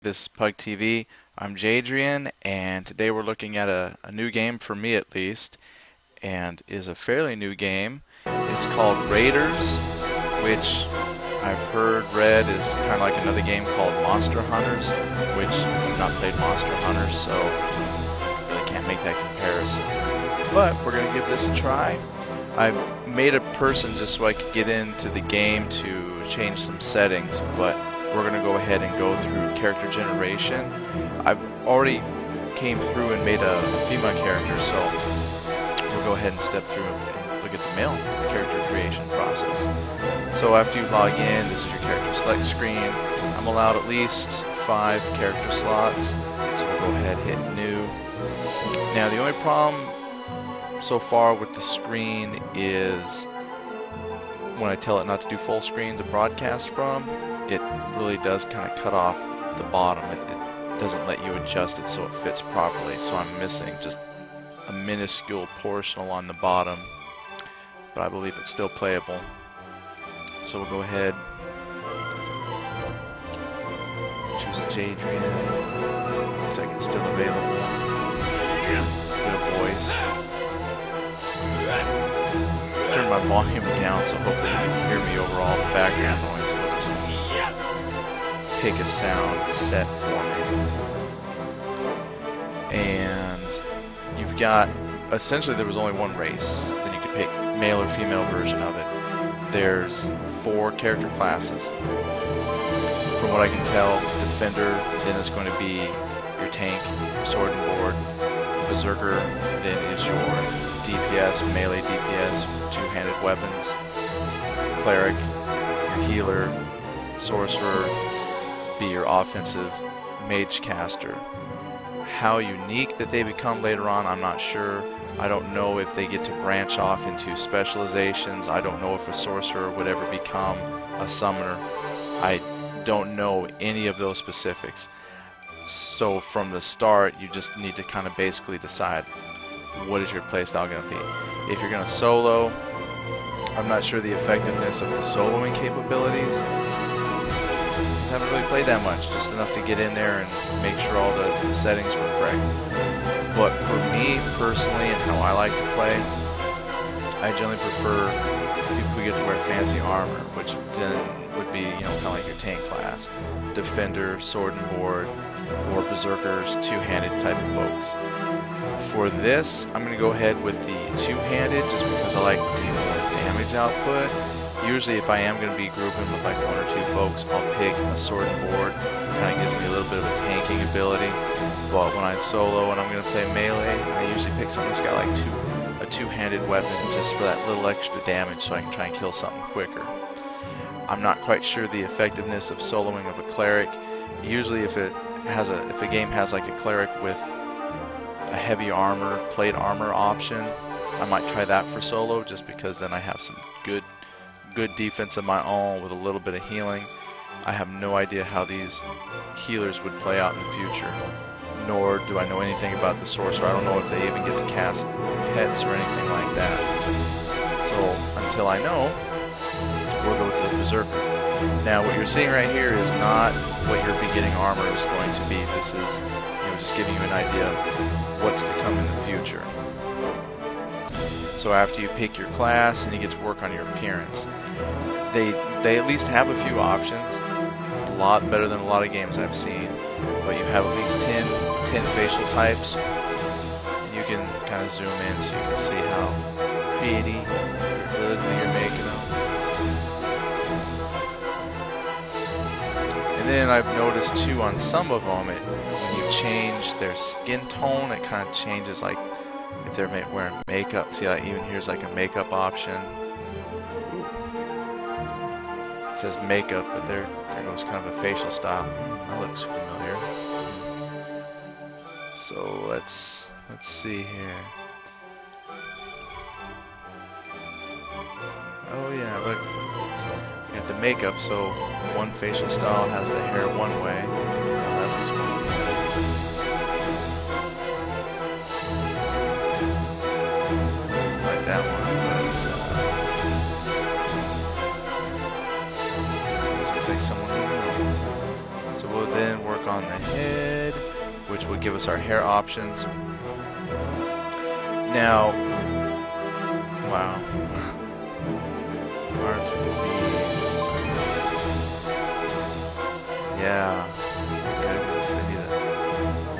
This is Pug TV. I'm Jadrian, and today we're looking at a new game for me at least, and is a fairly new game. It's called Raiders, which I've heard read is kind of like another game called Monster Hunters, which I've not played Monster Hunters, so really can't make that comparison. But we're going to give this a try. I made a person just so I could get into the game to change some settings, but we're going to go ahead and go through character generation. I've already came through and made a female character, so we'll go ahead and step through and look at the male character creation process. So after you log in, this is your character select screen. I'm allowed at least 5 character slots, so we'll go ahead and hit new. Now the only problem so far with the screen is when I tell it not to do full screen to broadcast from, it really does kind of cut off the bottom. It doesn't let you adjust it so it fits properly, so I'm missing just a minuscule portion along the bottom, but I believe it's still playable. So we'll go ahead, choose a Jadrian. Looks like it's still available. Get a voice. Turn my volume down so hopefully you can hear me over all the background noise. So I'll just pick a sound set for me. And you've got, essentially there was only one race. Then you could pick male or female version of it. There's 4 character classes. From what I can tell, Defender then is going to be your tank, sword and board. Berserker then is your DPS, melee DPS, two-handed weapons. Cleric, your healer. Sorcerer, be your offensive mage caster. How unique that they become later on, I'm not sure. I don't know if they get to branch off into specializations. I don't know if a sorcerer would ever become a summoner. I don't know any of those specifics. So from the start, you just need to kind of basically decide what is your playstyle going to be. If you're going to solo, I'm not sure the effectiveness of the soloing capabilities. I haven't really played that much, just enough to get in there and make sure all the settings were correct. But for me personally and how I like to play, I generally prefer people who get to wear fancy armor, which then would be, kind of like your tank class, defender, sword and board, or berserkers, two-handed type of folks. For this, I'm going to go ahead with the two-handed just because I like the damage output. Usually if I am going to be grouping with like 1 or 2 folks, I'll pick a sword and board. Kind of gives me a little bit of a tanking ability. But when I solo and I'm going to play melee, I usually pick something that's got like a two-handed weapon just for that little extra damage so I can try and kill something quicker. I'm not quite sure the effectiveness of soloing of a cleric. Usually if a game has like a cleric with a heavy armor, plate armor option, I might try that for solo just because then I have some good defense of my own with a little bit of healing. I have no idea how these healers would play out in the future, nor do I know anything about the sorcerer. I don't know if they even get to cast pets or anything like that. So until I know, we'll go with the berserker. Now what you're seeing right here is not what your beginning armor is going to be. This is just giving you an idea of what's to come in the future. So after you pick your class and you get to work on your appearance, they at least have a few options, a lot better than a lot of games I've seen, but you have at least 10 facial types, and you can kind of zoom in so you can see how pretty or ugly you're making them. And then I've noticed too on some of them, when you change their skin tone, it kind of changes, like if they're wearing makeup. See, like even here's like a makeup option. It says makeup, but there goes kind of a facial style. That looks familiar. So let's see here. Oh yeah, look. You got the makeup, so one facial style has the hair one way. Oh, that looks cool. Like that one, but looks like someone we know. So we'll then work on the the head, which would give us our hair options. Now, wow. Arms and bees. Yeah. Goodness, I need a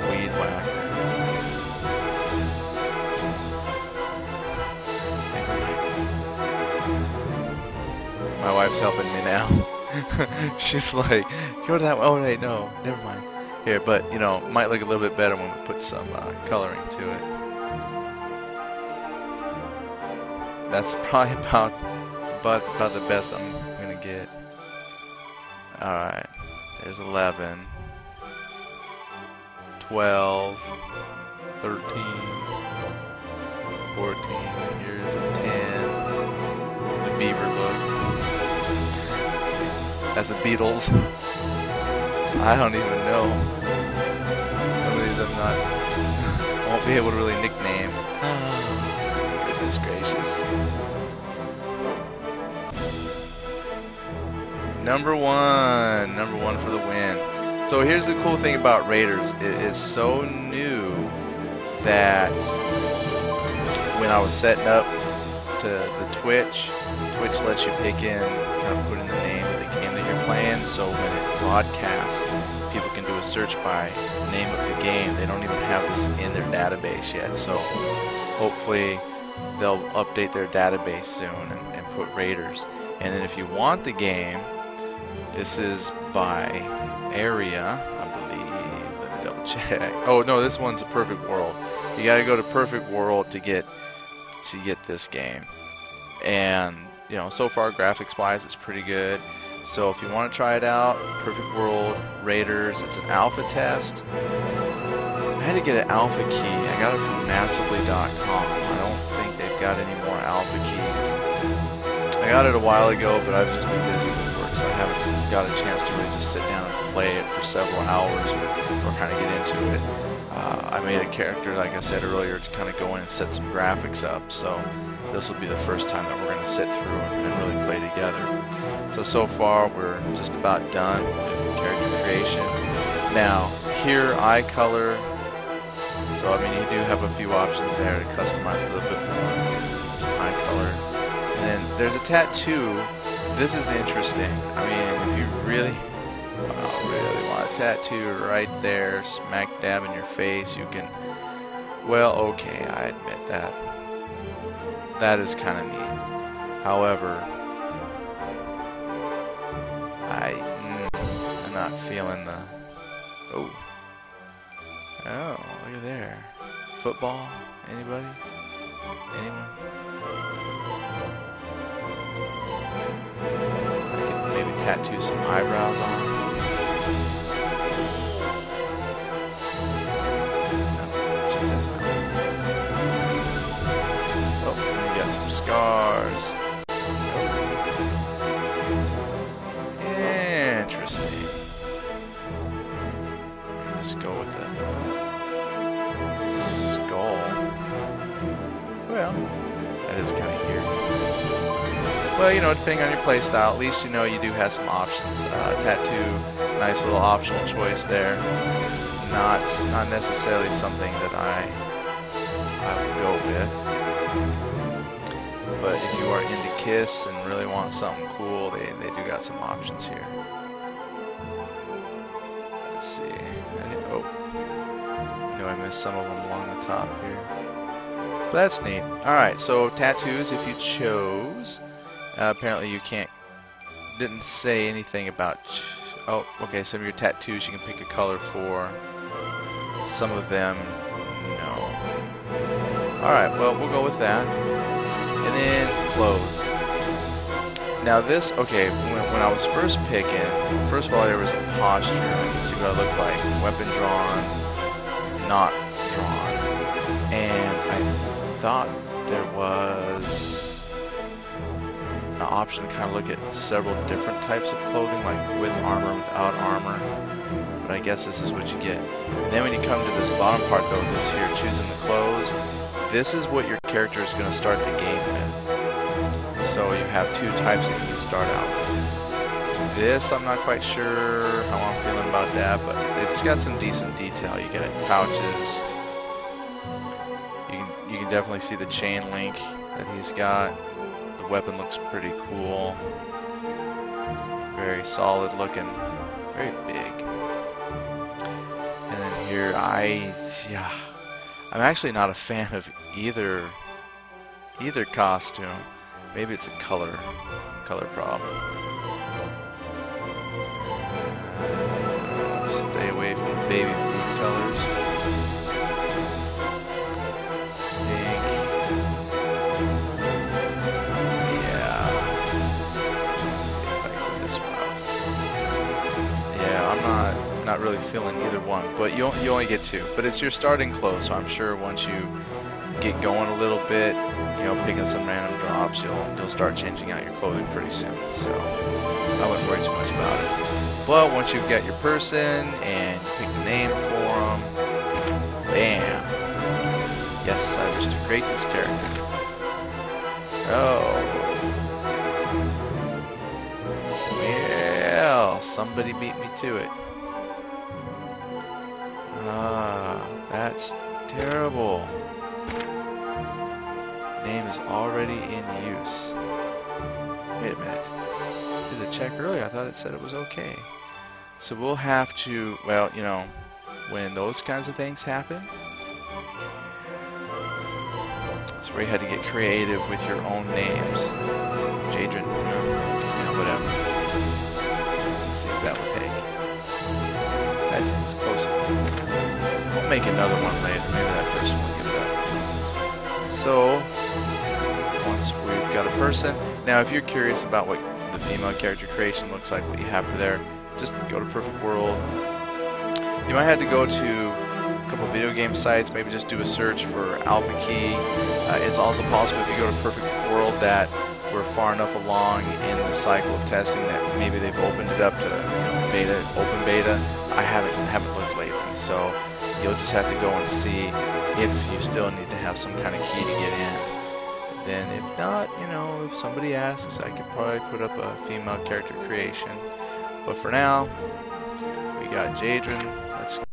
weed whacker. My wife's helping me now. She's like, go to that one. Oh, wait, no, never mind. Here, but, you know, might look a little bit better when we put some coloring to it. That's probably about the best I'm going to get. Alright, there's 11, 12, 13, 14, here's a 10, the beaver look. That's the Beatles. I don't even know. Some of these I won't be able to really nickname. Goodness gracious. Number one for the win. So here's the cool thing about Raiderz. It is so new that when I was setting up to the Twitch lets you pick in, kind of put in the name of the game that you're playing, so when it broadcasts, people can do a search by name of the game. They don't even have this in their database yet, so hopefully they'll update their database soon and put Raiderz. And then if you want the game, this is by area, I believe. Let me double check. Oh no, this one's a Perfect World. You gotta go to Perfect World to get this game. And you know, so far graphics wise it's pretty good. So if you want to try it out, Perfect World, Raiderz, it's an alpha test. I had to get an alpha key. I got it from massively.com. I don't think they've got any more alpha keys. I got it a while ago, but I've just been busy with work, so I haven't got a chance to really just sit down and play it for several hours or kind of get into it. I made a character, like I said earlier, to kind of go in and set some graphics up, so this will be the first time that we're going to sit through and really play together. So far we're just about done with character creation. Now, here eye color, so I mean you do have a few options there to customize a little bit more. Some eye color. And then there's a tattoo. This is interesting. I mean, if you really want a tattoo right there, smack dab in your face, you can, well, okay, I admit that. That is kind of neat. However, I'm not feeling the, oh, look at there. Football? Anybody? Anyone? I could maybe tattoo some eyebrows on. No, she says no. Oh, we got some scars. Interesting. Let's go with the skull. Well, that is kind of weird. Well, you know, depending on your playstyle, at least you know you do have some options. Tattoo, nice little optional choice there. Not necessarily something that I would go with. But if you are into Kiss and really want something cool, they do got some options here. Let's see. I know I missed some of them along the top here. But that's neat. Alright, so tattoos if you chose. Apparently you didn't say anything about, oh, okay, some of your tattoos you can pick a color for. Some of them, no. Alright, well, we'll go with that. And then clothes. Now this, okay, when I was first picking, first of all there was a posture. You can see what I look like. Weapon drawn, not drawn. And I thought there was an option to kind of look at several different types of clothing, like with armor, without armor. But I guess this is what you get. And then when you come to this bottom part though, this here, choosing the clothes, this is what your character is going to start the game with. So you have two types that you can start out with. This, I'm not quite sure how I'm feeling about that, but it's got some decent detail. You got pouches. You can definitely see the chain link that he's got. The weapon looks pretty cool. Very solid looking. Very big. And then here, I'm actually not a fan of either costume. Maybe it's a color problem. Stay away from the baby food colors. Pink. Yeah. Let's see if I can go this route. Yeah, I'm not really feeling either one, but you only get two. But it's your starting clothes, so I'm sure once you get going a little bit, you know, picking some random drops, you'll start changing out your clothing pretty soon. So I wouldn't worry too much about it. But once you've got your person and you pick the name for them, bam. Yes, I wish to create this character. Oh. Well, somebody beat me to it. Ah, that's terrible. Name is already in use. Wait a minute. I did a check earlier. I thought it said it was okay. So we'll have to, well, you know, when those kinds of things happen, that's where you had to get creative with your own names. Jadrin, whatever. Let's see if that will take. That takes close enough. We'll make another one later. Maybe that first one will give it up. So, once we've got a person, now if you're curious about what the female character creation looks like, what you have for there, just go to Perfect World. You might have to go to a couple video game sites, maybe just do a search for Alpha Key. It's also possible if you go to Perfect World that we're far enough along in the cycle of testing that maybe they've opened it up to beta, open beta. I haven't looked lately, so you'll just have to go and see if you still need to have some kind of key to get in. Then if not, you know, if somebody asks, I could probably put up a female character creation. But for now, we got Jadrin. Let's go.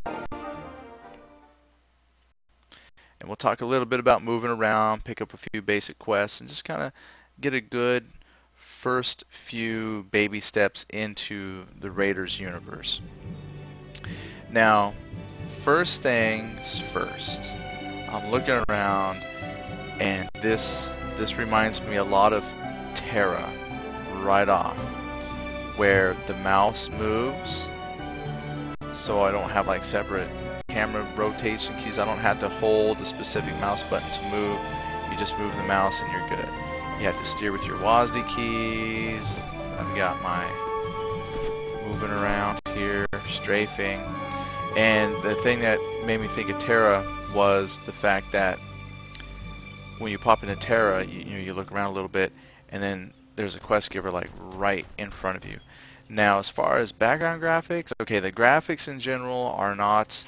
And we'll talk a little bit about moving around, pick up a few basic quests, and just kind of get a good first few baby steps into the Raiderz universe. Now, first things first. I'm looking around, and this reminds me a lot of Terra right off, where the mouse moves, so I don't have like separate camera rotation keys. I don't have to hold a specific mouse button to move. You just move the mouse and you're good. You have to steer with your WASD keys. I've got my moving around here, strafing. And the thing that made me think of Terra was the fact that when you pop into Terra, you look around a little bit, and then there's a quest giver like right in front of you. Now, as far as background graphics, okay, the graphics in general are not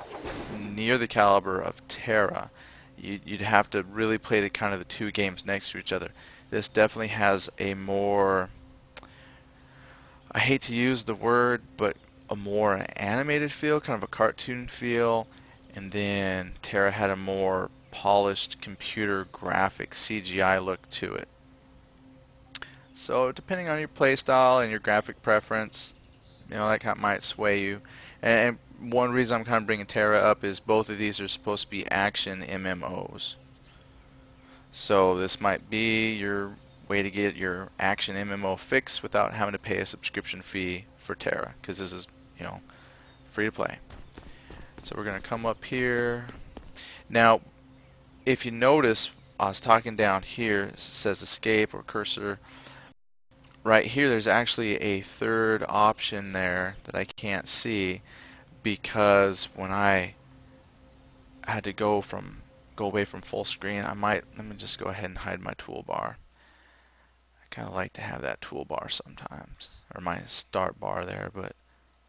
near the caliber of Terra. You'd have to really play the kind of the two games next to each other. This definitely has a more, I hate to use the word, but a more animated feel, kind of a cartoon feel, and then Terra had a more polished computer graphic CGI look to it. So depending on your playstyle and your graphic preference, you know, that might sway you. And one reason I'm kind of bringing Terra up is both of these are supposed to be action MMOs. So this might be your way to get your action MMO fix without having to pay a subscription fee for Terra, because this is, you know, free to play. So we're going to come up here. Now, if you notice, I was talking down here, it says escape or cursor. Right here, there's actually a third option there that I can't see, because when I had to go away from full screen, let me just go ahead and hide my toolbar. I kind of like to have that toolbar sometimes, or my start bar there, but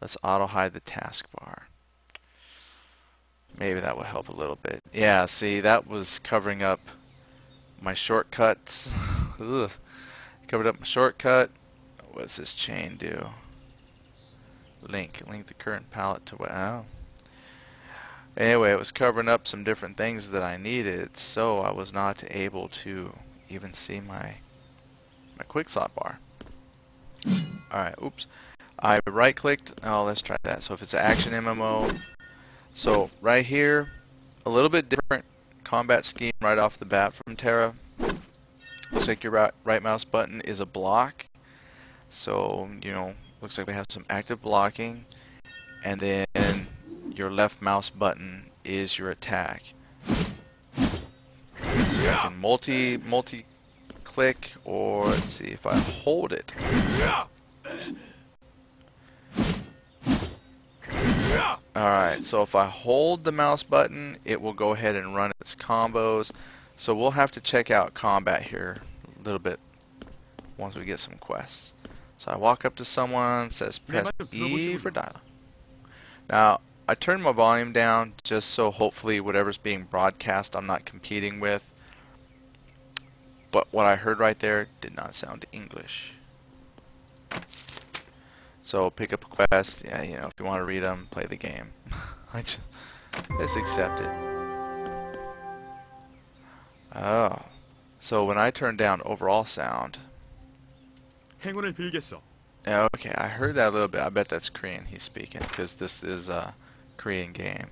let's auto hide the taskbar. Maybe that will help a little bit. Yeah, see, that was covering up my shortcuts. Ugh. Covered up my shortcut. What's this chain do? Link the current palette to wow. Anyway, it was covering up some different things that I needed, so I was not able to even see my quick slot bar. Alright, oops. I right clicked. Oh, let's try that. So if it's an action MMO, so right here, a little bit different combat scheme right off the bat from Terra. Looks like your right mouse button is a block. So, you know, looks like we have some active blocking. And then your left mouse button is your attack. Let's see if I can multi click, or let's see if I hold it. Alright, so if I hold the mouse button, it will go ahead and run its combos. So we'll have to check out combat here a little bit once we get some quests. So I walk up to someone, says press E for dialogue. Now, I turned my volume down just so hopefully whatever's being broadcast I'm not competing with. But what I heard right there did not sound English. So pick up a quest, yeah, you know, if you want to read them, play the game. I just accept it. Oh, so when I turn down overall sound. 행운을 빌겠어. Okay, I heard that a little bit. I bet that's Korean he's speaking, because this is a Korean game.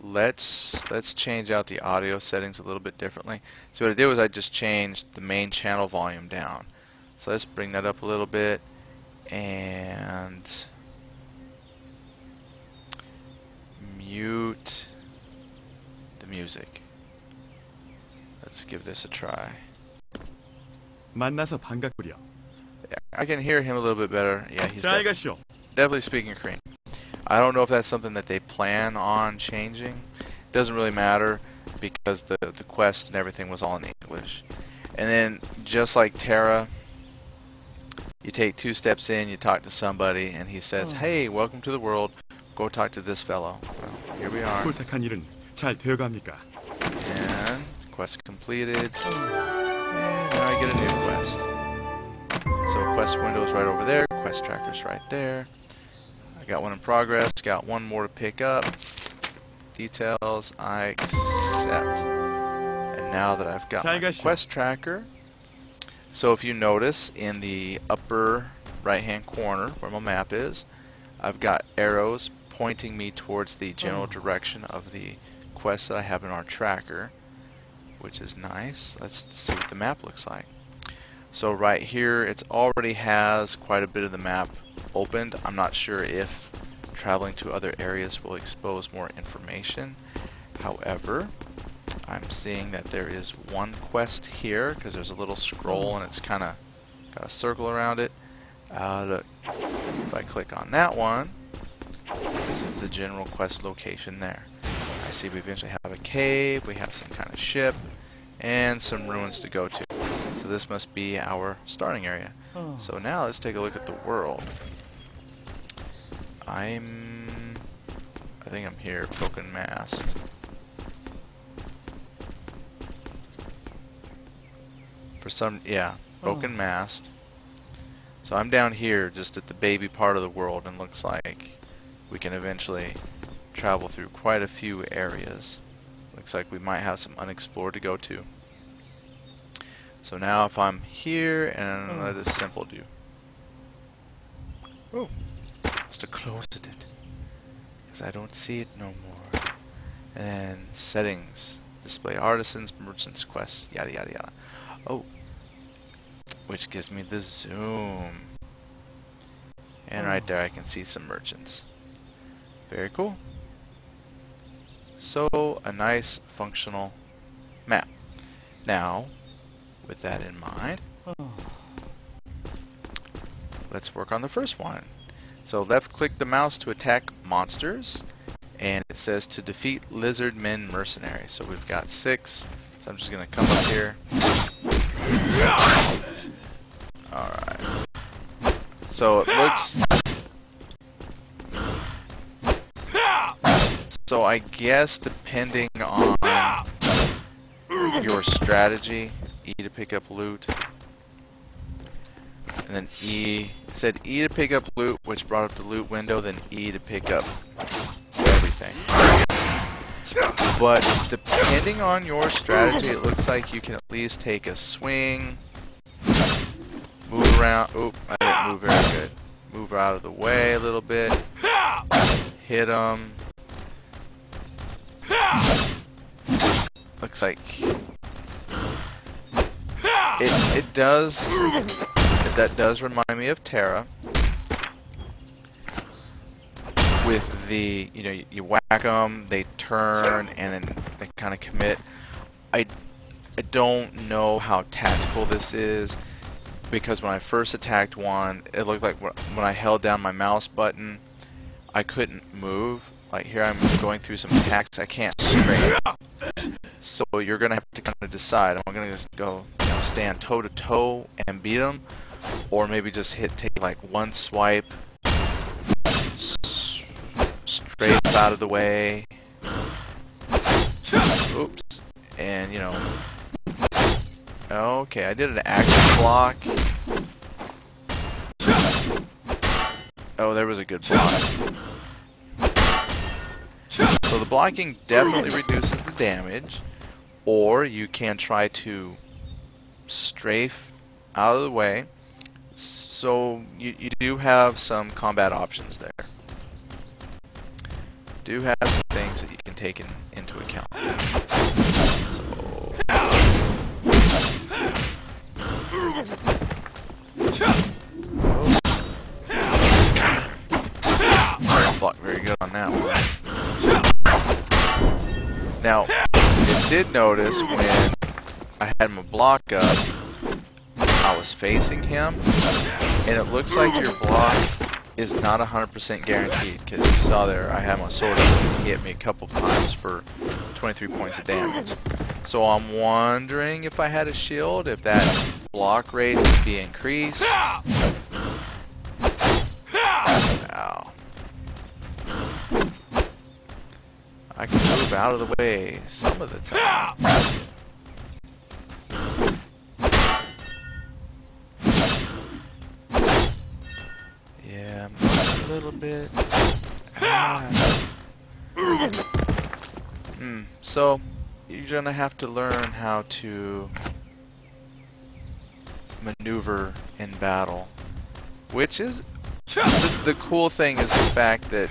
Let's change out the audio settings a little bit differently. So what I did was I just changed the main channel volume down. So let's bring that up a little bit and mute the music. Let's give this a try. 만나서 반갑구려. I can hear him a little bit better. Yeah, he's definitely speaking Korean. I don't know if that's something that they plan on changing. It doesn't really matter because the quest and everything was all in English. And then just like Terra, you take 2 steps in, you talk to somebody, and he says, "Hey, welcome to the world. Go talk to this fellow." Well, here we are. 부탁한 일은 잘 되어갑니까? And quest completed. And now I get a new quest. So quest window is right over there. Quest tracker's right there. I got one in progress. Got one more to pick up. Details. I accept. And now that I've got my quest tracker. So if you notice in the upper right hand corner where my map is, I've got arrows pointing me towards the general direction of the quests that I have in our tracker, which is nice. Let's see what the map looks like. So right here, it already has quite a bit of the map opened. I'm not sure if traveling to other areas will expose more information. However, I'm seeing that there is one quest here because there's a little scroll and it's kind of got a circle around it. Look, if I click on that one, this is the general quest location there. I see we eventually have a cave, we have some kind of ship, and some ruins to go to. So this must be our starting area. So now let's take a look at the world. I think I'm here, broken mast. For some, yeah, broken mast. So I'm down here just at the baby part of the world, and looks like we can eventually travel through quite a few areas. Looks like we might have some unexplored to go to. So now if I'm here, and let us simple do. Oh, must have closed it, because I don't see it no more. And settings, display artisans, merchants, quests, yada yada yada. Oh, which gives me the zoom. And right there I can see some merchants. Very cool. So, a nice functional map. Now, with that in mind, let's work on the first one. So left click the mouse to attack monsters, and it says to defeat lizard men mercenaries. So we've got 6, so I'm just going to come up here. Alright. So it looks... So I guess depending on your strategy, E to pick up loot, and then E It said E to pick up loot, which brought up the loot window, then E to pick up everything. But depending on your strategy, it looks like you can at least take a swing, move around. Oop, I didn't move very good. Move out of the way a little bit. Hit them. Looks like it does. That does remind me of Terra. With the, you know, you whack them, they turn, and then they kind of commit. I don't know how tactical this is, because when I first attacked one, it looked like when I held down my mouse button, I couldn't move. Like here I'm going through some attacks, I can't straight. So you're going to have to kind of decide, am I going to just go, you know, stand toe to toe and beat them, or maybe just take like one swipe, straight out of the way, oops, and you know, okay, I did an action block. Oh, there was a good block. So the blocking definitely reduces the damage, or you can try to strafe out of the way. So you do have some combat options there. Do have some things that you can take into account. So block very good on that one. Now, I did notice when I had my block up, I was facing him, and it looks like your block is not 100% guaranteed, because you saw there I had my sword up, he hit me a couple times for 23 points of damage. So I'm wondering if I had a shield, if that block rate would be increased. Ow. I can move out of the way some of the time. Yeah, a little bit. So you're gonna have to learn how to maneuver in battle, which is the cool thing is the fact that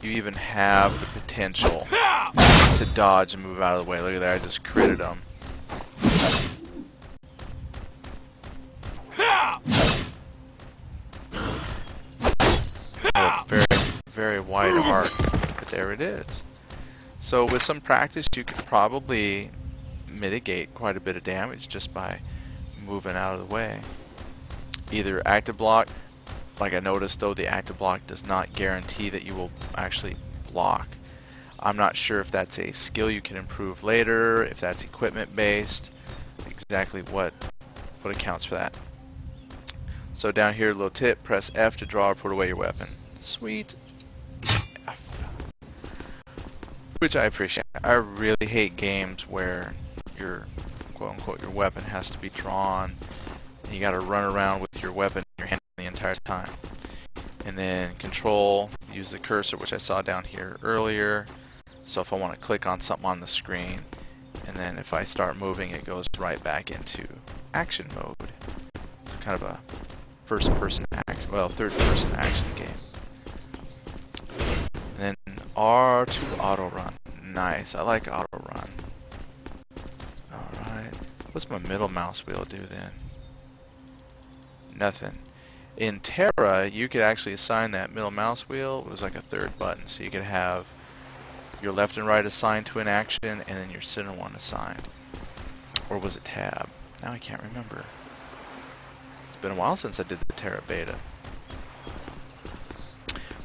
you even have the potential to dodge and move out of the way. Look at that, I just critted him. Oh, very, very wide arc, but there it is. So with some practice, you could probably mitigate quite a bit of damage just by moving out of the way. Either active block, like I noticed though, the active block does not guarantee that you will actually block. I'm not sure if that's a skill you can improve later, if that's equipment based, exactly what accounts for that. So down here, little tip, press F to draw or put away your weapon. Sweet. Which I appreciate. I really hate games where your quote unquote your weapon has to be drawn and you gotta run around with your weapon in your hand the entire time. And then control, use the cursor, which I saw down here earlier. So if I want to click on something on the screen, and then if I start moving, it goes right back into action mode. It's kind of a first-person action, well, third-person action game. And then R to auto run. Nice, I like auto run. Alright, what's my middle mouse wheel do then? Nothing. In Terra, you could actually assign that middle mouse wheel. It was like a third button, so you could have your left and right assigned to an action, and then your center one assigned. Or was it tab? Now I can't remember. It's been a while since I did the Terra beta.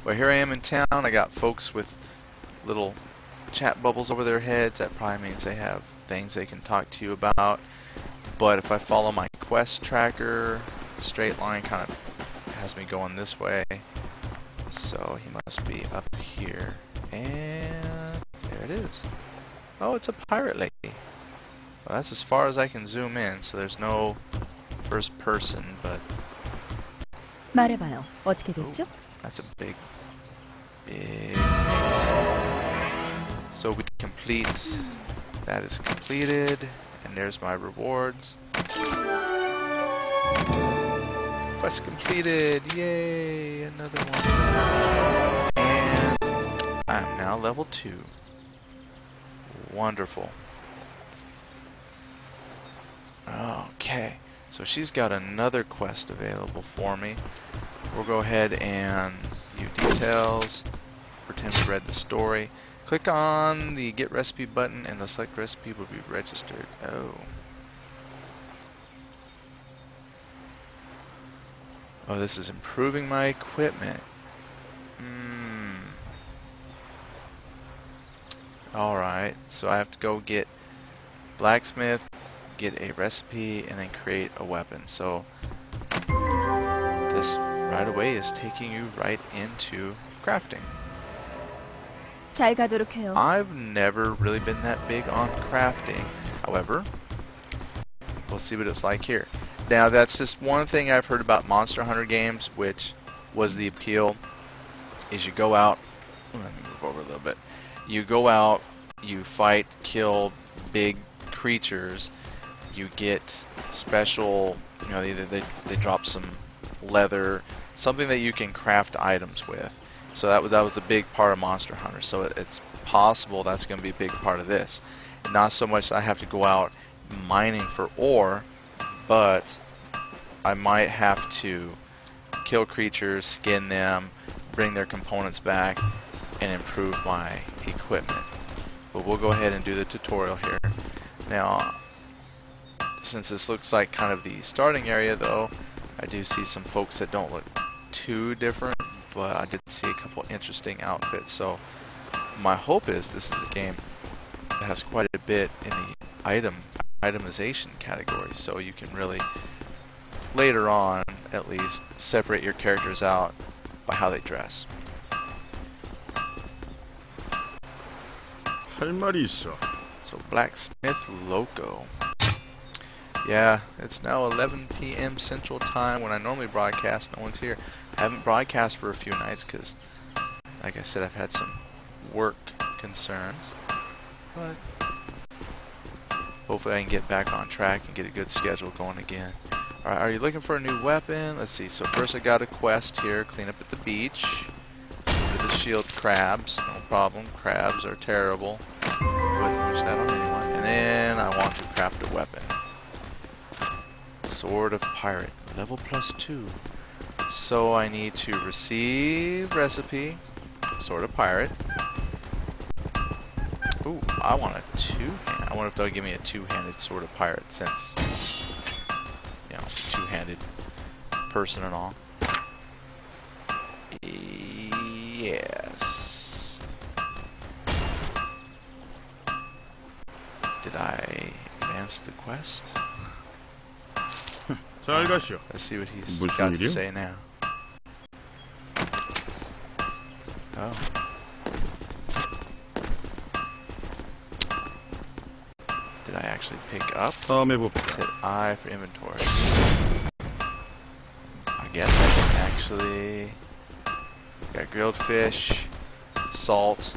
Well, here I am in town. I got folks with little chat bubbles over their heads. That probably means they have things they can talk to you about. But if I follow my quest tracker, straight line kind of has me going this way. So he must be up here. And there it is. Oh, it's a pirate lady. Well, that's as far as I can zoom in, so there's no first person, but 말해봐요. 어떻게 됐죠? That's a big. So we complete. That is completed, and there's my rewards. Quest completed! Yay! Another one. And I'm now level 2. Wonderful. Okay, so she's got another quest available for me. We'll go ahead and view details, pretend we read the story. Click on the Get Recipe button and the select recipe will be registered. Oh, this is improving my equipment. Alright, so I have to go get blacksmith, get a recipe, and then create a weapon. So this right away is taking you right into crafting. 잘 가도록 해요. I've never really been that big on crafting. However, we'll see what it's like here. Now that's just one thing I've heard about Monster Hunter games, which was the appeal, is you go out, let me move over a little bit, you go out, you fight, kill big creatures, you get special, you know, either they drop some leather, something that you can craft items with. So that was a big part of Monster Hunter. So it's possible that's going to be a big part of this. Not so much that I have to go out mining for ore, but I might have to kill creatures, skin them, bring their components back, and improve my equipment. But we'll go ahead and do the tutorial here. Now, since this looks like kind of the starting area though, I do see some folks that don't look too different, but I did see a couple interesting outfits. So my hope is this is a game that has quite a bit in the itemization category, so you can really later on at least separate your characters out by how they dress. 할 말이 있어. So Blacksmith Loco. Yeah, it's now 11 p.m. Central Time. When I normally broadcast, no one's here. I haven't broadcast for a few nights because, like I said, I've had some work concerns. But hopefully I can get back on track and get a good schedule going again. Alright, are you looking for a new weapon? Let's see. So first I got a quest here. Clean up at the beach. Get the shield crabs. No problem. Crabs are terrible. Wouldn't wish that on anyone. And then I want to craft a weapon. Sword of Pirate, level +2. So I need to receive recipe, Sword of Pirate. Ooh, I want a two-handed. I wonder if they'll give me a two-handed Sword of Pirate since, you know, two-handed person and all. Yes. Did I advance the quest? 잘 가시오. Let's see what he's 무슨 got to 일이요? say now. Oh. Did I actually pick up? 다음에 Let's 봅시다. hit I for inventory. I guess I can actually... Got grilled fish, salt.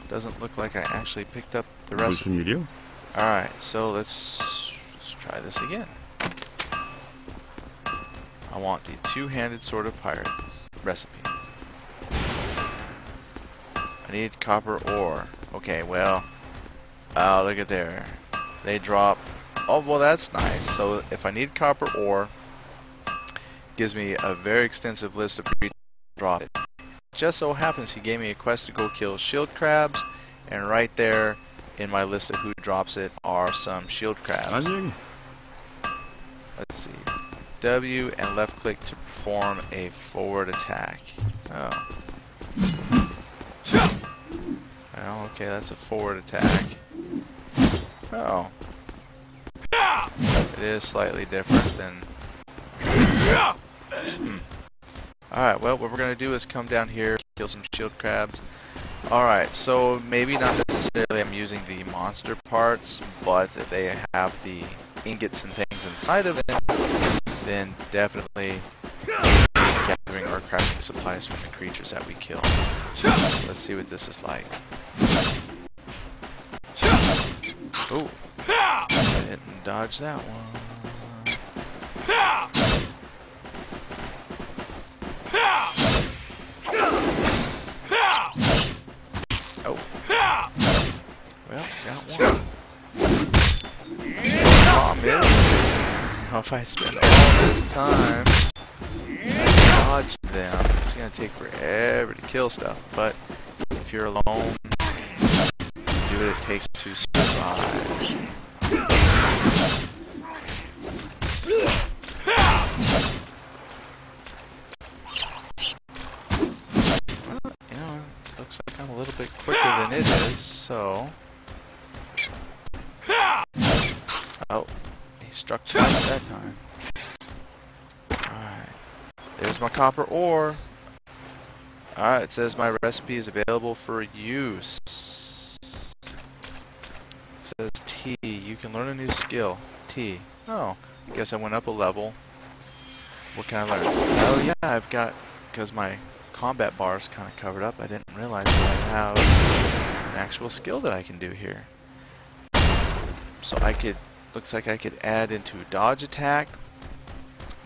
Doesn't look like I actually picked up the recipe. 무슨 일이요? Alright, so let's try this again. I want the two-handed Sword of Pirate recipe. I need copper ore. Okay, well, look at there. They drop. Oh, well, that's nice. So if I need copper ore, gives me a very extensive list of creatures to drop it. Just so happens he gave me a quest to go kill shield crabs, and right there in my list of who drops it are some shield crabs. 안녕히. Let's see. W and left click to perform a forward attack. Oh. Well, okay, that's a forward attack. Oh. It is slightly different than... Alright, well, what we're going to do is come down here, kill some shield crabs. Alright, so maybe not necessarily I'm using the monster parts, but if they have the ingots and things inside of them, then definitely gathering or crafting supplies from the creatures that we kill. Let's see what this is like. Oh, I didn't dodge that one. Oh. Well, got one. Problem is, if I spend all this time trying to dodge them, it's gonna take forever to kill stuff. But if you're alone, do what it takes to survive. Well, you know, looks like I'm a little bit quicker than it is, so... Oh, he struck twice that time. Alright, there's my copper ore. Alright, it says my recipe is available for use. It says T, you can learn a new skill. T. Oh, I guess I went up a level. What can I learn? Oh yeah, I've got, because my combat bar is kind of covered up, I didn't realize that I have an actual skill that I can do here. So I could, looks like I could add into dodge attack.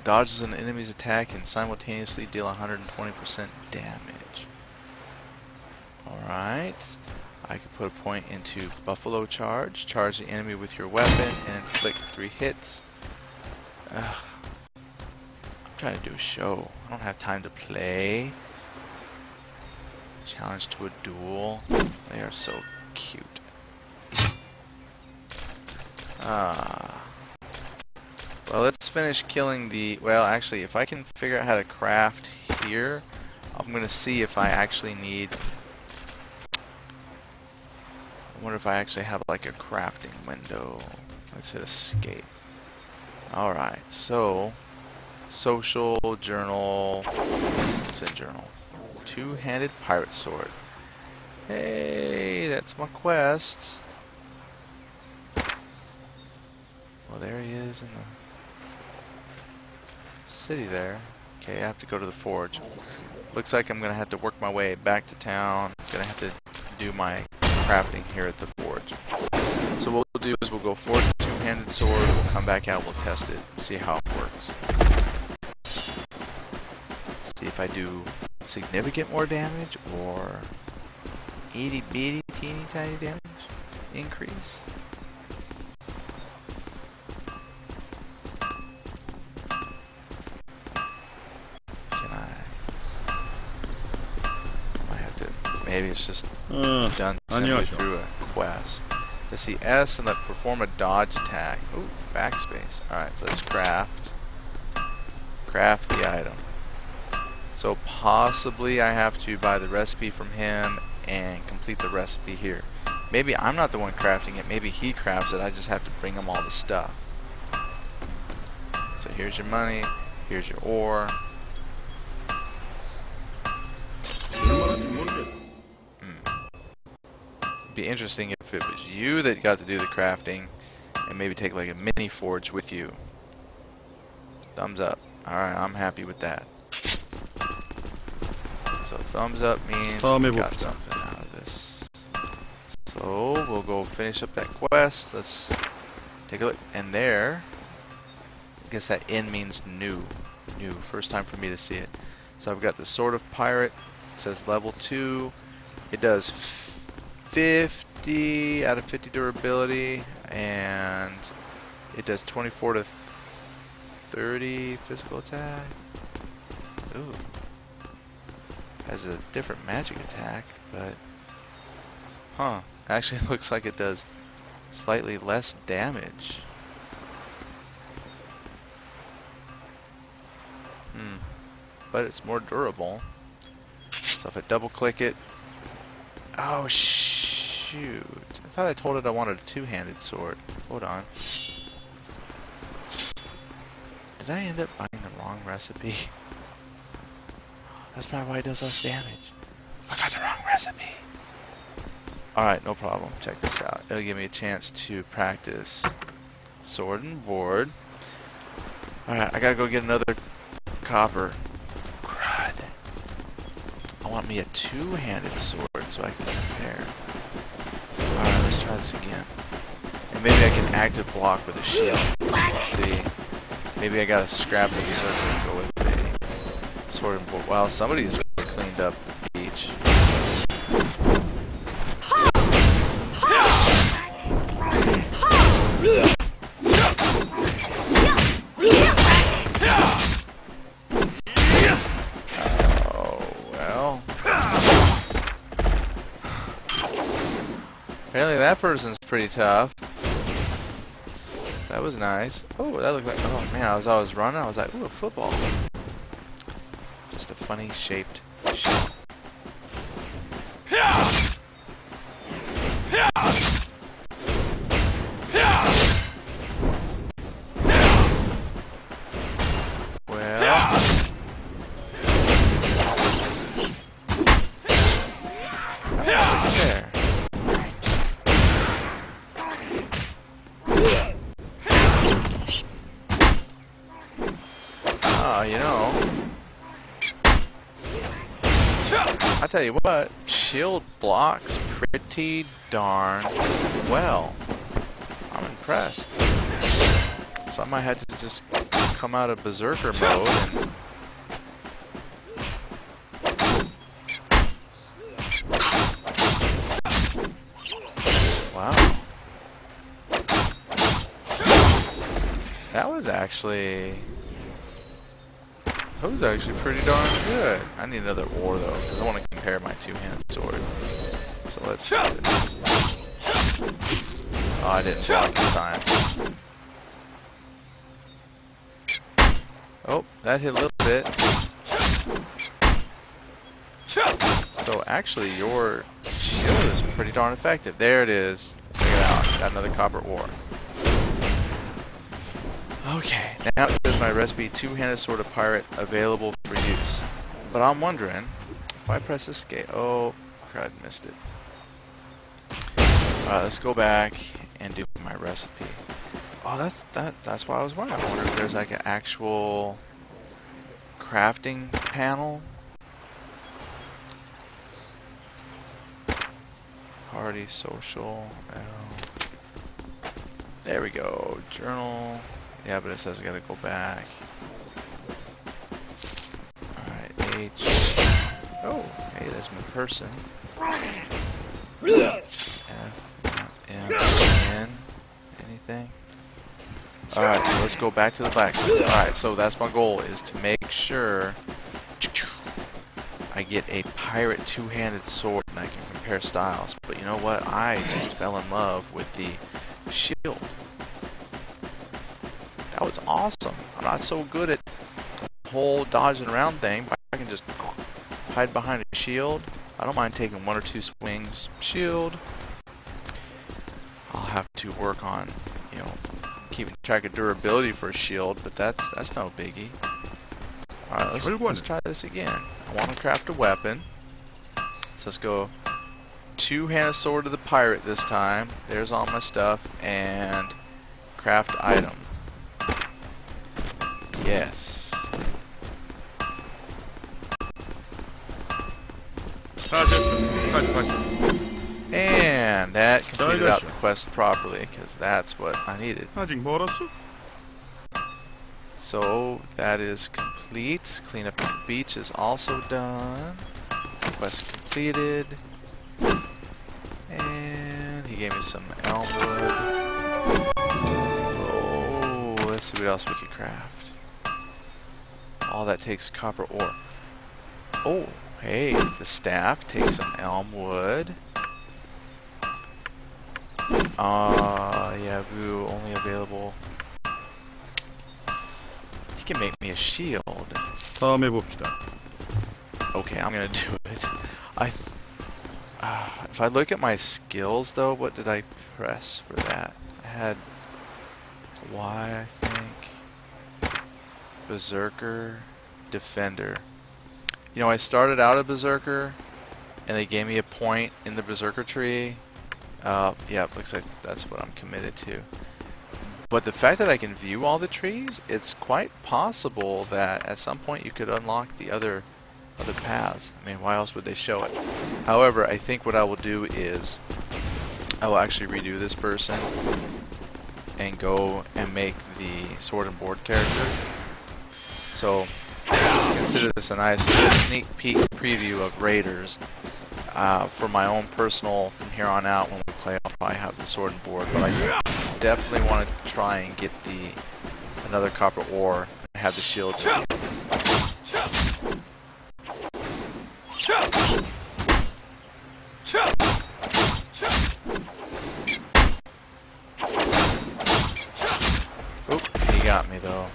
Dodges an enemy's attack and simultaneously deal 120% damage. Alright. I could put a point into buffalo charge. Charge the enemy with your weapon and inflict 3 hits. I'm trying to do a show. I don't have time to play. Challenge to a duel. They are so cute. Well, let's finish killing the... Well, actually, if I can figure out how to craft here, I'm going to see if I actually need... I wonder if I actually have like a crafting window. Let's hit escape. Alright, so... Social, journal... What's in journal? Two-handed pirate sword. Hey, that's my quest. Well, there he is in the city there. Okay, I have to go to the forge. Looks like I'm gonna have to work my way back to town. Gonna have to do my crafting here at the forge. So what we'll do is we'll go forge a two-handed sword, we'll come back out, we'll test it, see how it works. See if I do significant more damage or itty bitty teeny tiny damage increase. Maybe it's just done simply through a quest. To see S and then perform a dodge attack. Ooh, backspace. Alright, so let's craft. Craft the item. So possibly I have to buy the recipe from him and complete the recipe here. Maybe I'm not the one crafting it. Maybe he crafts it. I just have to bring him all the stuff. So here's your money. Here's your ore. Be interesting if it was you that got to do the crafting and maybe take like a mini forge with you. Thumbs up. Alright, I'm happy with that. So thumbs up means we got something out of this. So we'll go finish up that quest. Let's take a look. And there, I guess that N means new. New. First time for me to see it. So I've got the Sword of Pirate. It says level 2. It does 50 out of 50 durability, and it does 24 to 30 physical attack. Ooh. Has a different magic attack, but... Huh. Actually, it looks like it does slightly less damage. But it's more durable. So if I double click it... Oh, shoot. I thought I told it I wanted a two-handed sword. Hold on. Did I end up buying the wrong recipe? That's probably why it does less damage. I got the wrong recipe. Alright, no problem. Check this out. It'll give me a chance to practice sword and board. Alright, I gotta go get another copper. Crud. I want me a two-handed sword so I can compare. Alright, let's try this again. And maybe I can active block with a shield. Let's see. Maybe I gotta scrap the berserker and go with a sword and board. Wow, somebody's really cleaned up the beach. Apparently that person's pretty tough. That was nice. Oh, that looked like... Oh man, as I was running, I was like, ooh, a football. Just a funny shaped shell. You know, I tell you what, shield blocks pretty darn well. I'm impressed. So I might have to just come out of berserker mode and wow. That was actually pretty darn good. I need another ore though, because I want to compare my two-handed sword. So let's do this. Oh, I didn't block this time. Oh, that hit a little bit. So actually your shield is pretty darn effective. There it is. Check it out. Got another copper ore. Okay, now it says my recipe, two-handed sword of pirate available for use. But I'm wondering, if I press escape, oh, crud, missed it. Alright, let's go back and do my recipe. Oh, that's why I was wondering. I wonder if there's like an actual crafting panel. Party, social, there we go, journal. Yeah, but it says I gotta go back. Alright, H. Oh, hey, there's my person. F, M, N. Anything? Alright, so let's go back to the blacksmith. Alright, so that's my goal, is to make sure I get a pirate two-handed sword and I can compare styles. But you know what? I just fell in love with the shield. That was awesome. I'm not so good at the whole dodging around thing, but I can just hide behind a shield. I don't mind taking one or two swings. Shield. I'll have to work on, you know, keeping track of durability for a shield, but that's no biggie. Alright, let's try this again. I want to craft a weapon. So let's go two-handed sword of the pirate this time. There's all my stuff. And craft item. Yes. And that completed out the quest properly, because that's what I needed. So that is complete. Cleanup of the beach is also done. Quest completed. And he gave me some elm wood. Oh, let's see what else we could craft. All that takes copper ore. Oh, hey, the staff takes some elm wood. Yeah, Vu only available. He can make me a shield. Okay, I'm gonna do it. If I look at my skills though, what did I press for that? I had Y, I think. Berserker, Defender. You know, I started out a Berserker, and they gave me a point in the Berserker tree. Yeah, looks like that's what I'm committed to. But the fact that I can view all the trees, it's quite possible that at some point you could unlock the other paths. I mean, why else would they show it? However, I think what I will do is I will actually redo this person and go and make the sword and board character. So just consider this a nice sneak peek preview of Raiderz. For my own personal, from here on out when we play, I'll probably have the sword and board, but I definitely want to try and get another copper ore and have the shield. Oop, he got me though.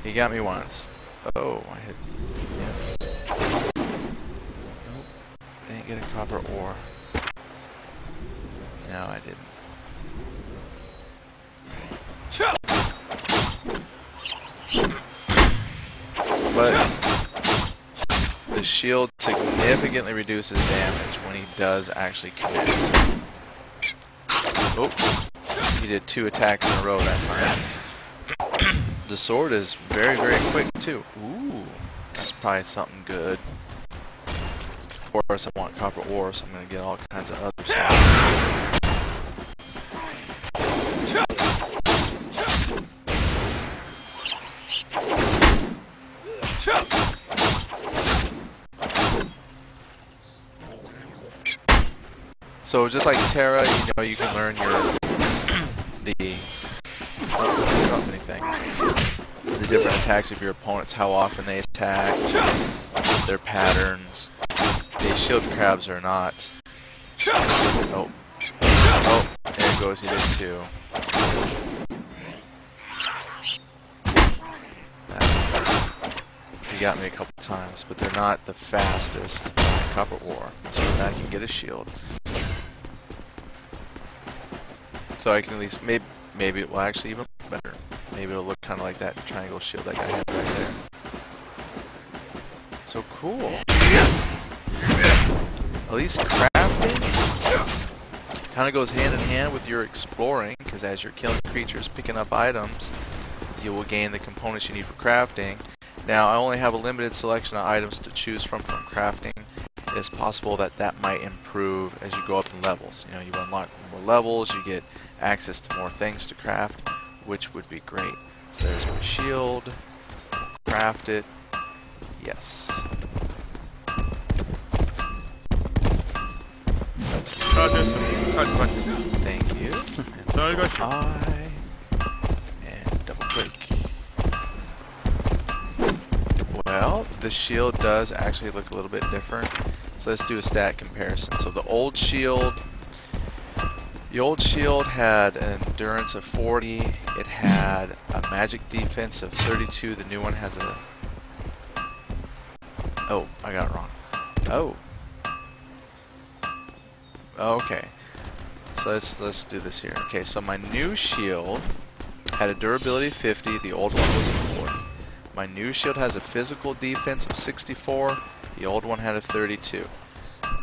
He got me once. Oh, I hit him. Nope, didn't get a copper ore. No, I didn't. But the shield significantly reduces damage when he does actually connect. Oh, he did 2 attacks in a row that time. The sword is very, very quick too. Ooh, that's probably something good. Of course, I want copper ore, so I'm going to get all kinds of other stuff. So just like Terra, you know, you can learn the different attacks of your opponents, how often they attack, their patterns. The shield crabs are not. Oh, oh, there it goes. He did 2. He got me a couple times, but they're not the fastest copper ore. So now I can get a shield. So I can at least, maybe it will actually even look better. Maybe it'll look kind of like that triangle shield that guy had right there. So cool. At least crafting kind of goes hand in hand with your exploring, because as you're killing creatures, picking up items, you will gain the components you need for crafting. Now, I only have a limited selection of items to choose from crafting. It's possible that that might improve as you go up in levels. You know, you unlock more levels, you get access to more things to craft, which would be great. So there's my shield. Craft it. Yes. Thank you. And I and double click. Well, the shield does actually look a little bit different. So let's do a stat comparison. So the old shield had an endurance of 40. It had a magic defense of 32. The new one has a... Oh, I got it wrong. Oh. Okay. So let's do this here. Okay, so my new shield had a durability of 50. The old one was 40. My new shield has a physical defense of 64. The old one had a 32.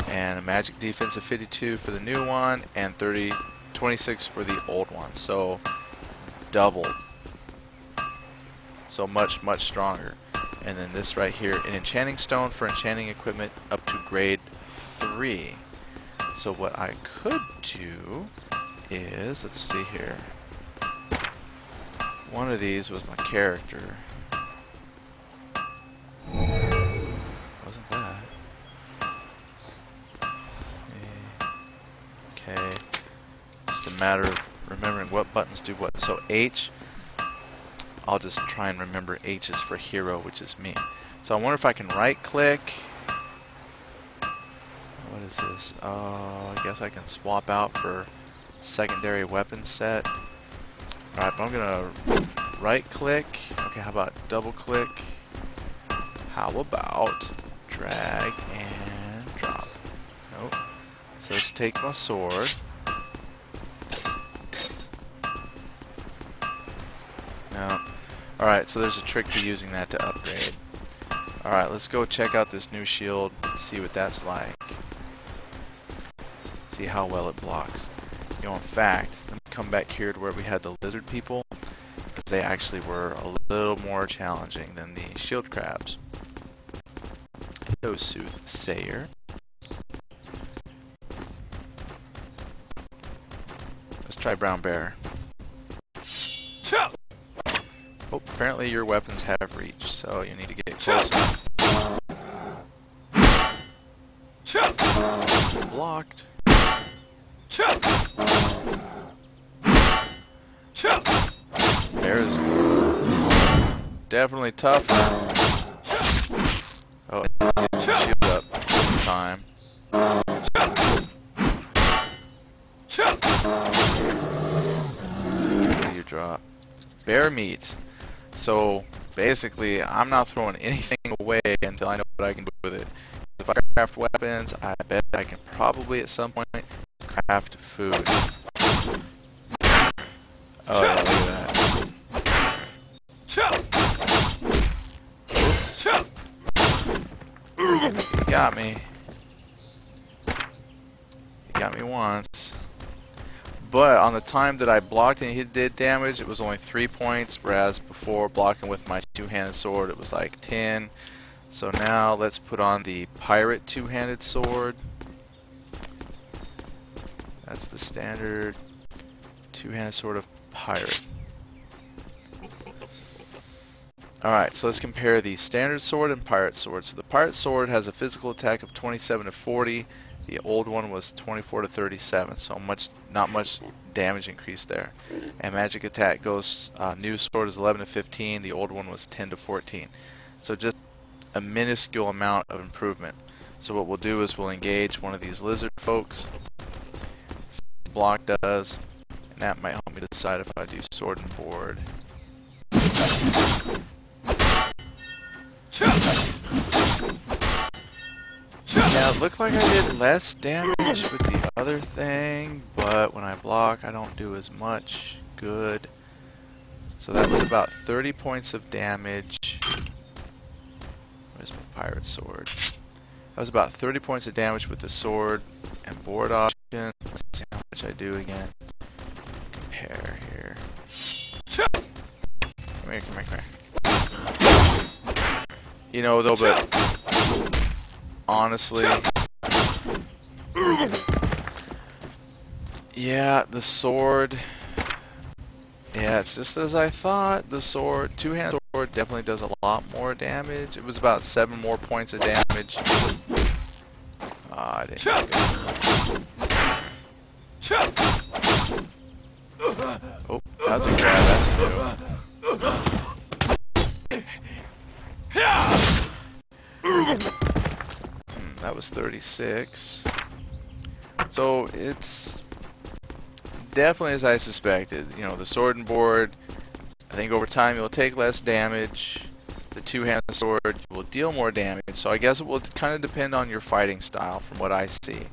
And a magic defense of 52 for the new one, and 26 for the old one. So doubled. So much stronger. And then this right here, an enchanting stone for enchanting equipment up to grade 3. So what I could do is, let's see here. One of these was my character. Wasn't that? Okay. Just a matter of remembering what buttons do what. So H, I'll just try and remember H is for hero, which is me. So I wonder if I can right click. What is this? Oh, I guess I can swap out for secondary weapon set. Alright, but I'm gonna right click. Okay, how about double click? How about drag and drop? Nope. So let's take my sword. No. Alright, so there's a trick to using that to upgrade. Alright, let's go check out this new shield, see what that's like. See how well it blocks. You know, in fact, let me come back here to where we had the lizard people, because they actually were a little more challenging than the shield crabs. Hello, Soothsayer. Let's try Brown Bear. Oh, apparently your weapons have reach, so you need to get closer. Blocked. Bear is definitely tougher. Oh, shield up time. What do you drop? Bear meat. So basically, I'm not throwing anything away until I know what I can do with it. If I craft weapons, I bet I can probably at some point craft food. Oh yeah, look at that. Oops. He got me. He got me once. But on the time that I blocked and he did damage, it was only 3 points, whereas before blocking with my two-handed sword, it was like 10. So now let's put on the pirate two-handed sword. That's the standard two-handed sword of pirate. Alright, so let's compare the standard sword and pirate sword. So the pirate sword has a physical attack of 27 to 40. The old one was 24 to 37, so not much damage increase there. And magic attack goes, new sword is 11 to 15, the old one was 10 to 14. So just a minuscule amount of improvement. So what we'll do is we'll engage one of these lizard folks. Block does, and that might help me decide if I do sword and board. Yeah, it looked like I did less damage with the other thing, but when I block I don't do as much good. So that was about 30 points of damage. Where's my pirate sword? That was about 30 points of damage with the sword and board option. Let's see how much I do again. Compare here. Come here, come here, come here. You know though, but honestly, yeah, the sword, yeah, it's just as I thought. The sword, two-handed sword, definitely does a lot more damage. It was about 7 more points of damage. I didn't get it. Oh, that's a grab, that's new. That was 36. So it's definitely as I suspected. You know, the sword and board, I think over time you'll take less damage. The two-handed sword will deal more damage. So I guess it will kind of depend on your fighting style from what I see.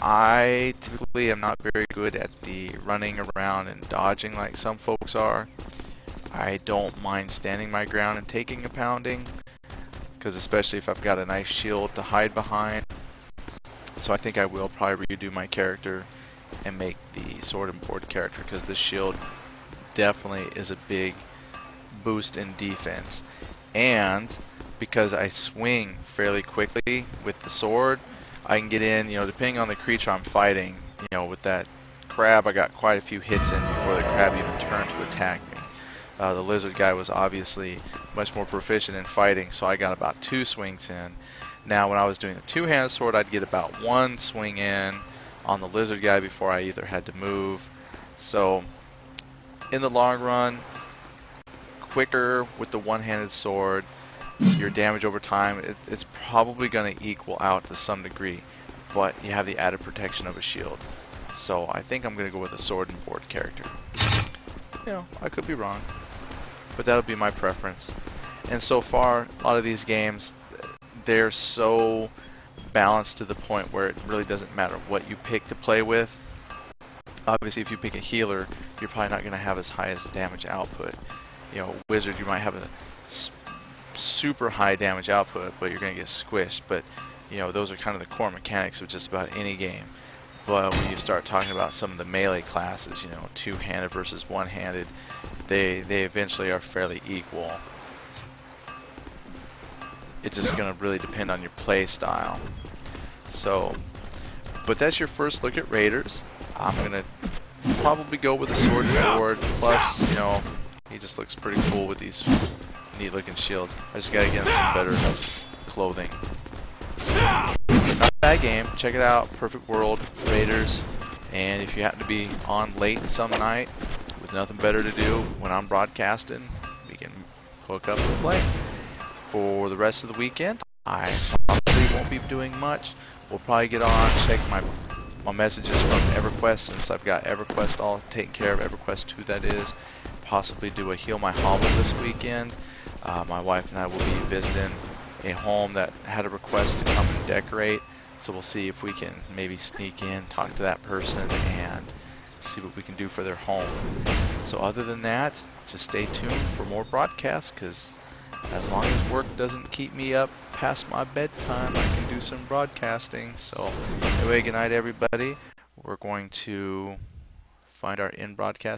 I typically am not very good at the running around and dodging like some folks are. I don't mind standing my ground and taking a pounding, because especially if I've got a nice shield to hide behind. So I think I will probably redo my character and make the sword and board character, because this shield definitely is a big boost in defense. And because I swing fairly quickly with the sword, I can get in, you know, depending on the creature I'm fighting. You know, with that crab I got quite a few hits in before the crab even turned to attack me. The lizard guy was obviously much more proficient in fighting, so I got about 2 swings in. Now when I was doing the two-handed sword, I'd get about 1 swing in on the lizard guy before I either had to move. So in the long run, quicker with the one-handed sword, your damage over time, it's probably going to equal out to some degree, but you have the added protection of a shield. So I think I'm going to go with a sword and board character. You know, I could be wrong, but that'll be my preference. And so far, a lot of these games, they're so balanced to the point where it really doesn't matter what you pick to play with. Obviously, if you pick a healer, you're probably not going to have as high as damage output. You know, wizard, you might have a super high damage output, but you're going to get squished. But you know, those are kind of the core mechanics of just about any game. But when you start talking about some of the melee classes, you know, two-handed versus one-handed, they eventually are fairly equal. It's just going to really depend on your play style. So, but that's your first look at Raiderz. I'm going to probably go with a sword forward, plus, you know, he just looks pretty cool with these neat looking shields. I just gotta get him some better clothing. Not a bad game. Check it out. Perfect World, Raiderz. And if you happen to be on late some night with nothing better to do when I'm broadcasting, we can hook up and play. For the rest of the weekend, I probably won't be doing much. We'll probably get on, check my messages from EverQuest, since I've got EverQuest all taken care of, EverQuest 2 that is. Possibly do a Heal My Hovel this weekend. My wife and I will be visiting a home that had a request to come and decorate, so we'll see if we can maybe sneak in, talk to that person, and see what we can do for their home. So other than that, just stay tuned for more broadcasts, because as long as work doesn't keep me up past my bedtime, I can do some broadcasting. So anyway, good night everybody. We're going to find our in broadcast